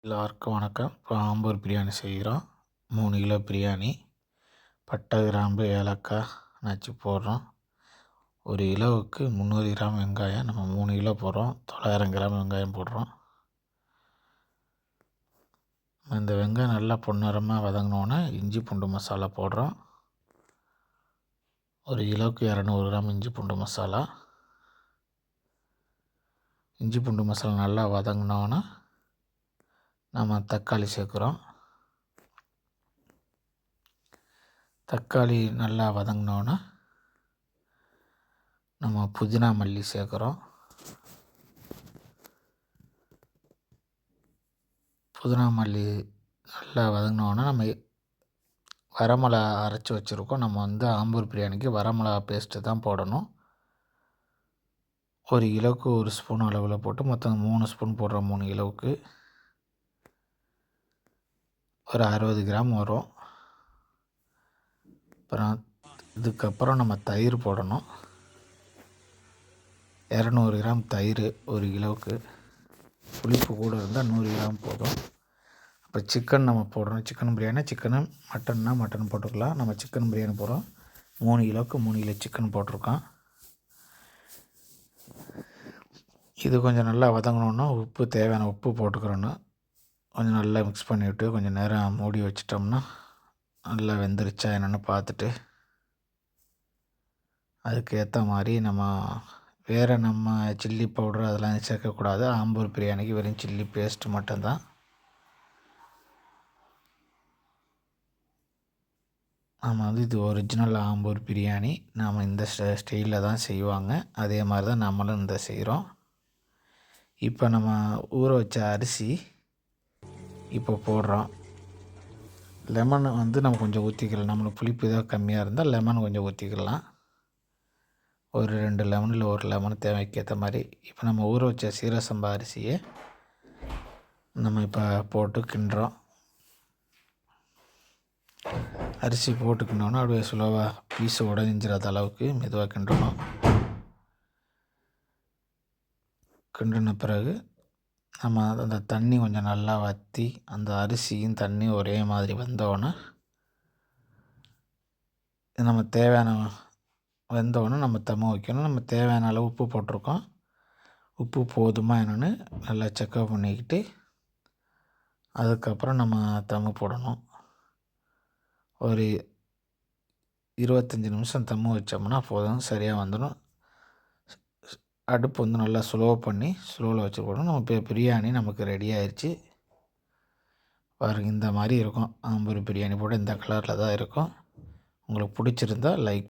எல்லாருக்கும் வணக்கம். இப்போ ஆம்பூர் பிரியாணி செய்கிறோம். 3 கிலோ பிரியாணி. பட்டை, கிராம்பு, ஏலக்காய் நச்சு போடுறோம். 1 கிலோவுக்கு 300 கிராம் வெங்காயம். நம்ம 3 கிலோ போடுறோம். 900 கிராம் வெங்காயம் போடுறோம். இந்த வெங்காயம் நல்லா பொன்னிறமாக வதங்கினோன்னே இஞ்சி பூண்டு மசாலா போடுறோம். 1 கிலோவுக்கு 200 கிராம் இஞ்சி பூண்டு மசாலா. இஞ்சி பூண்டு மசாலா நல்லா வதங்கினோன்னே நம்ம தக்காளி சேர்க்குறோம். தக்காளி நல்லா வதங்கினோன்னே நம்ம புதினா மல்லி சேர்க்குறோம். புதினா மல்லி நல்லா வதங்கினோன்னே நம்ம வரமிளகா அரைச்சி வச்சுருக்கோம். நம்ம ஆம்பூர் பிரியாணிக்கு வரமிளகா பேஸ்ட்டு தான் போடணும். 1 கிலோவுக்கு 1 ஸ்பூன் அளவில் போட்டு மொத்தம் 3 ஸ்பூன் போடுறோம். 3 கிலோவுக்கு ஒரு 60 கிராம் வரும். அப்புறம் இதுக்கப்புறம் நம்ம தயிர் போடணும். 200 கிராம் தயிர் 1 கிலோவுக்கு. புளிப்பு கூட இருந்தால் 100 கிராம் போதும். இப்போ சிக்கன் நம்ம போடுறோம். சிக்கன் பிரியாணி மட்டன்னா மட்டன் போட்டுக்கலாம். நம்ம சிக்கன் பிரியாணி போடுறோம். 3 கிலோவுக்கு 3 கிலோ சிக்கன் போட்டிருக்கோம். இது கொஞ்சம் நல்லா வதங்கணுன்னா தேவையான உப்பு போட்டுக்கிறோன்னு கொஞ்சம் நல்லா மிக்ஸ் பண்ணிவிட்டு கொஞ்சம் நேரம் மூடி வச்சிட்டோம்னா நல்லா வெந்துருச்சா என்னென்னு பார்த்துட்டு அதுக்கேற்ற மாதிரி நம்ம சில்லி பவுடர் அதெல்லாம் சேர்க்கக்கூடாது. ஆம்பூர் பிரியாணிக்கு வெறும் சில்லி பேஸ்ட்டு மட்டும்தான். இது ஒரிஜினல் ஆம்பூர் பிரியாணி. நாம் இந்த ஸ்டைலில் தான் செய்வாங்க. அதே மாதிரி தான் நம்மளும் செய்கிறோம். இப்போ நம்ம ஊற வச்ச அரிசி இப்போ போடுறோம். லெமன் நம்ம கொஞ்சம் ஊற்றிக்கலாம். நம்மளுக்கு புளிப்பு ஏதாவது கம்மியாக இருந்தால் லெமன் கொஞ்சம் ஊற்றிக்கலாம். ஒரு 2 லெமன் இல்லை 1 லெமன் தேவைக்கேற்ற மாதிரி. இப்போ நம்ம ஊற வச்ச சீரக சம்பா அரிசியை நம்ம இப்போ போட்டு கிண்டுறோம். அரிசி போட்டுக்கிட்டோன்னா அப்படியே ஸ்லோவாக பீஸை உடஞ்சிடாத அளவுக்கு மெதுவாக கிண்டணும். கிண்டின பிறகு நம்ம அந்த தண்ணி கொஞ்சம் நல்லா வற்றி அந்த அரிசியும் தண்ணி ஒரே மாதிரி வெந்தோடனே நம்ம வெந்தோடனே நம்ம தம்ம வைக்கணும். நம்ம தேவையான அளவு உப்பு போட்டிருக்கோம். உப்பு போதுமா என்னென்னு நல்லா செக்கப் பண்ணிக்கிட்டு அதுக்கப்புறம் நம்ம தம்மு போடணும். ஒரு 25 நிமிஷம் தம்மு வச்சோம்னா போதும், சரியாக வந்துடும். அடுப்பு நல்லா ஸ்லோவில் வச்சு போடணும். நம்ம பிரியாணி நமக்கு ரெடி ஆயிடுச்சு. பாருங்கள், இந்த மாதிரி இருக்கும். ஆம்பூர் பிரியாணி போட இந்த கலரில் தான் இருக்கும். உங்களுக்கு பிடிச்சிருந்தா லைக்